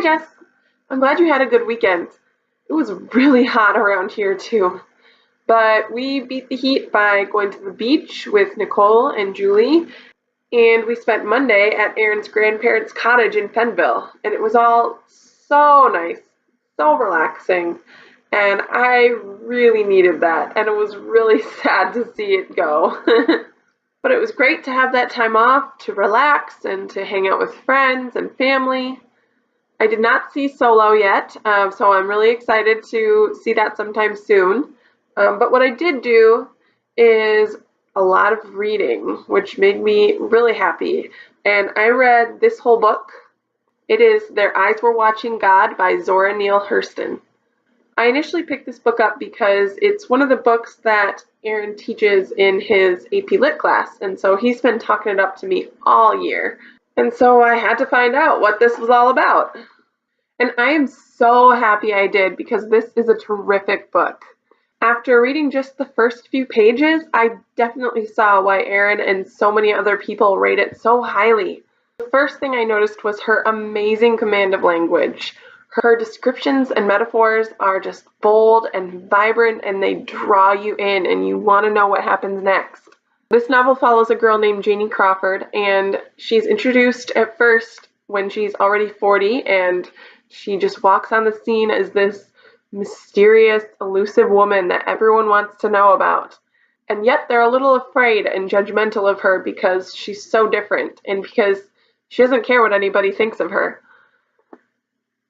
Hi, Jess. I'm glad you had a good weekend. It was really hot around here, too. But we beat the heat by going to the beach with Nicole and Julie, and we spent Monday at Aaron's grandparents' cottage in Fenville, and it was all so nice, so relaxing, and I really needed that, and it was really sad to see it go. But it was great to have that time off to relax and to hang out with friends and family. I did not see Solo yet, so I'm really excited to see that sometime soon. But what I did do is a lot of reading, which made me really happy. And I read this whole book. It is Their Eyes Were Watching God by Zora Neale Hurston. I initially picked this book up because it's one of the books that Aaron teaches in his AP Lit class, and so he's been talking it up to me all year. And so I had to find out what this was all about. And I am so happy I did because this is a terrific book. After reading just the first few pages, I definitely saw why Aaron and so many other people rate it so highly. The first thing I noticed was her amazing command of language. Her descriptions and metaphors are just bold and vibrant, and they draw you in and you want to know what happens next. This novel follows a girl named Janie Crawford, and she's introduced at first when she's already 40, and she just walks on the scene as this mysterious, elusive woman that everyone wants to know about. And yet they're a little afraid and judgmental of her because she's so different and because she doesn't care what anybody thinks of her.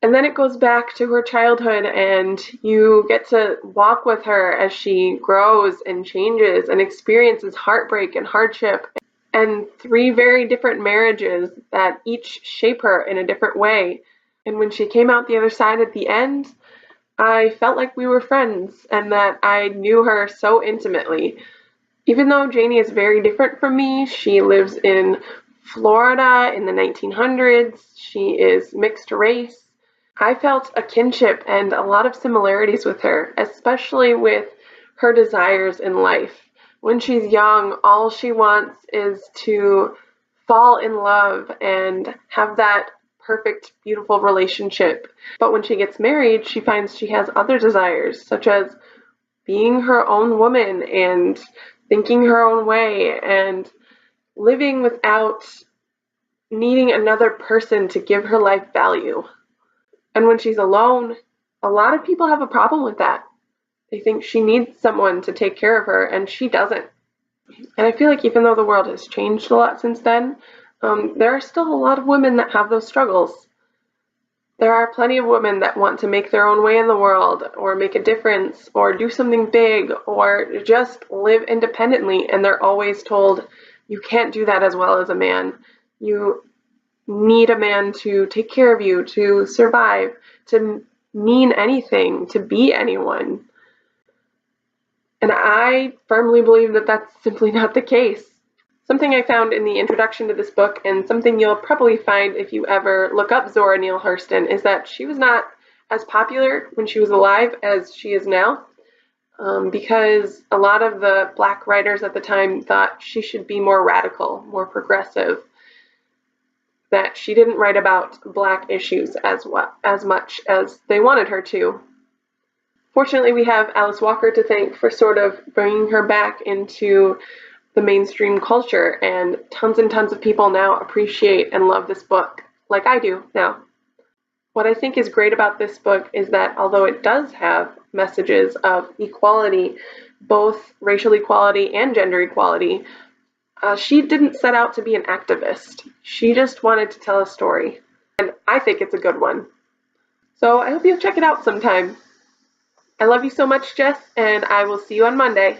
And then it goes back to her childhood, and you get to walk with her as she grows and changes and experiences heartbreak and hardship and 3 very different marriages that each shape her in a different way. And when she came out the other side at the end, I felt like we were friends and that I knew her so intimately. Even though Janie is very different from me, she lives in Florida in the 1900s, she is mixed race. I felt a kinship and a lot of similarities with her, especially with her desires in life. When she's young, all she wants is to fall in love and have that perfect, beautiful relationship. But when she gets married, she finds she has other desires, such as being her own woman and thinking her own way and living without needing another person to give her life value. And when she's alone, a lot of people have a problem with that. They think she needs someone to take care of her, and she doesn't. And I feel like even though the world has changed a lot since then, there are still a lot of women that have those struggles. There are plenty of women that want to make their own way in the world, or make a difference, or do something big, or just live independently, and they're always told, you can't do that as well as a man. You need a man to take care of you, to survive, to mean anything, to be anyone. And I firmly believe that that's simply not the case. Something I found in the introduction to this book, and something you'll probably find if you ever look up Zora Neale Hurston, is that she was not as popular when she was alive as she is now, because a lot of the Black writers at the time thought she should be more radical, more progressive, that she didn't write about Black issues as much as they wanted her to. Fortunately, we have Alice Walker to thank for sort of bringing her back into the mainstream culture, and tons of people now appreciate and love this book, like I do now. What I think is great about this book is that although it does have messages of equality, both racial equality and gender equality, she didn't set out to be an activist. She just wanted to tell a story, and I think it's a good one. So I hope you'll check it out sometime. I love you so much, Jess, and I will see you on Monday.